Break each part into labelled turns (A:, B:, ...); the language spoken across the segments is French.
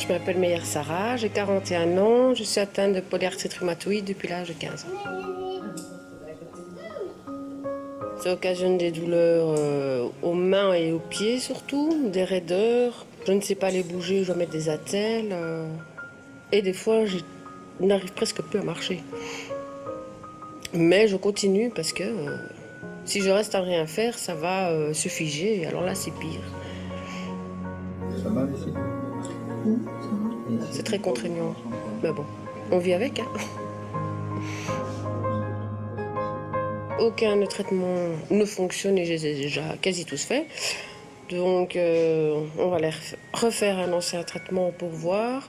A: Je m'appelle Meyer Sarah, j'ai 41 ans, je suis atteinte de polyarthrite rhumatoïde depuis l'âge de 15 ans. Ça occasionne des douleurs aux mains et aux pieds surtout, des raideurs. Je ne sais pas les bouger, je dois mettre des attelles. Et des fois, je n'arrive presque plus à marcher. Mais je continue parce que si je reste à rien faire, ça va se figer. Alors là, c'est pire.
B: Ça va ici?
A: C'est très contraignant. Mais bon, on vit avec. Hein. Aucun traitement ne fonctionne et je les ai déjà quasi tous faits. Donc, on va les refaire un ancien traitement pour voir.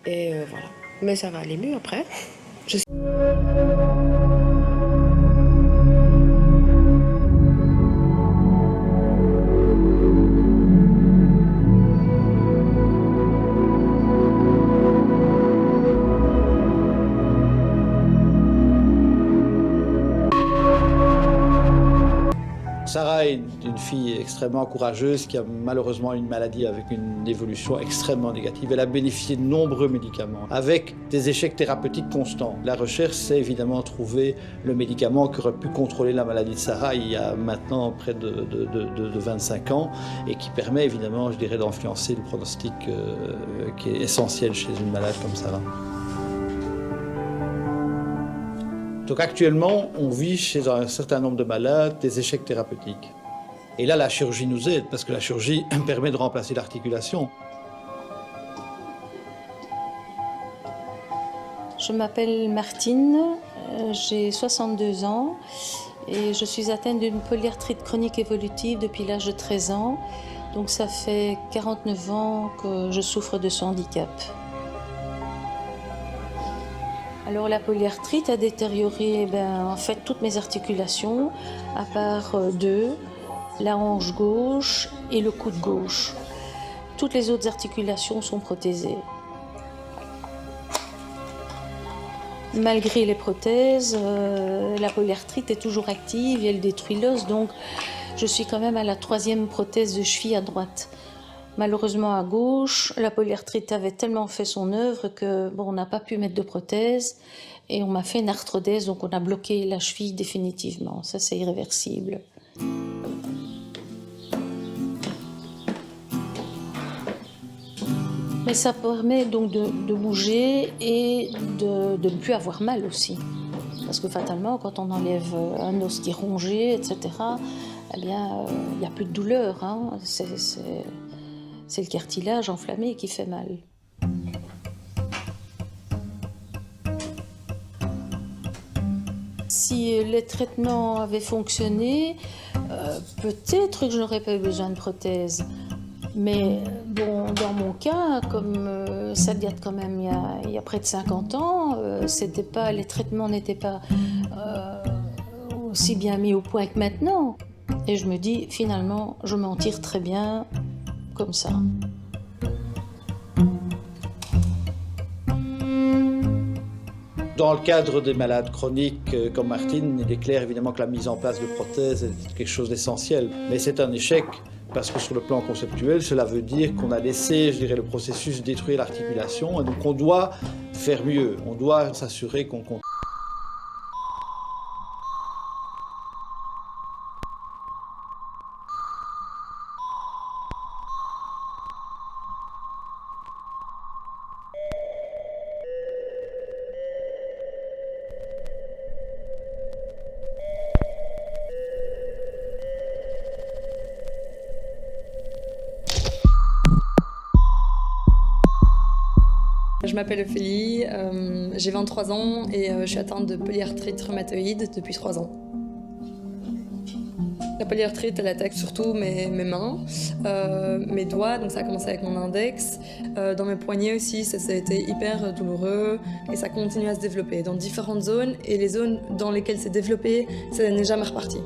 A: Et voilà. Mais ça va aller mieux après.
B: Sarah est une fille extrêmement courageuse qui a malheureusement une maladie avec une évolution extrêmement négative. Elle a bénéficié de nombreux médicaments avec des échecs thérapeutiques constants. La recherche, c'est évidemment trouver le médicament qui aurait pu contrôler la maladie de Sarah il y a maintenant près de 25 ans et qui permet évidemment, je dirais, d'influencer le pronostic qui est essentiel chez une malade comme Sarah. Donc actuellement, on vit chez un certain nombre de malades des échecs thérapeutiques. Et là, la chirurgie nous aide, parce que la chirurgie permet de remplacer l'articulation.
C: Je m'appelle Martine, j'ai 62 ans et je suis atteinte d'une polyarthrite chronique évolutive depuis l'âge de 13 ans. Donc ça fait 49 ans que je souffre de ce handicap. Alors la polyarthrite a détérioré en fait toutes mes articulations, à part deux, la hanche gauche et le coude gauche. Toutes les autres articulations sont prothésées. Malgré les prothèses, la polyarthrite est toujours active et elle détruit l'os, donc je suis quand même à la 3e prothèse de cheville à droite. Malheureusement à gauche, la polyarthrite avait tellement fait son œuvre que on n'a pas pu mettre de prothèse et on m'a fait une arthrodèse, donc on a bloqué la cheville définitivement. Ça, c'est irréversible. Mais ça permet donc de bouger et de ne plus avoir mal aussi. Parce que fatalement, quand on enlève un os qui est rongé, etc., eh bien, il n'y a plus de douleur. Hein. C'est le cartilage enflammé qui fait mal. Si les traitements avaient fonctionné, peut-être que je n'aurais pas eu besoin de prothèse. Mais bon, dans mon cas, comme ça date quand même il y a près de 50 ans, les traitements n'étaient pas aussi bien mis au point que maintenant. Et je me dis, finalement, je m'en tire très bien comme ça.
B: Dans le cadre des malades chroniques comme Martine, il est clair évidemment que la mise en place de prothèses est quelque chose d'essentiel. Mais c'est un échec parce que sur le plan conceptuel, cela veut dire qu'on a laissé, je dirais, le processus détruire l'articulation. Et donc on doit faire mieux, on doit s'assurer qu'on continue.
D: Je m'appelle Ophélie, j'ai 23 ans et je suis atteinte de polyarthrite rhumatoïde depuis 3 ans. La polyarthrite, elle attaque surtout mes mains, mes doigts, donc ça a commencé avec mon index. Dans mes poignets aussi, ça a été hyper douloureux et ça continue à se développer dans différentes zones et les zones dans lesquelles c'est développé, ça n'est jamais reparti.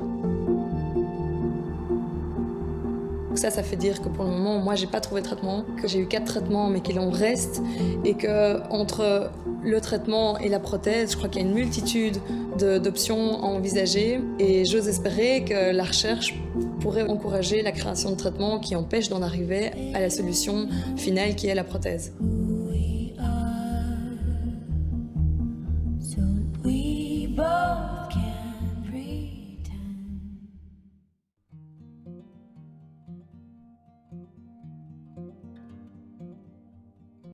D: Ça fait dire que pour le moment, moi, j'ai pas trouvé de traitement, que j'ai eu 4 traitements, mais qu'il en reste, et que entre le traitement et la prothèse, je crois qu'il y a une multitude d'options à envisager, et j'ose espérer que la recherche pourrait encourager la création de traitements qui empêchent d'en arriver à la solution finale qui est la prothèse.
E: soon.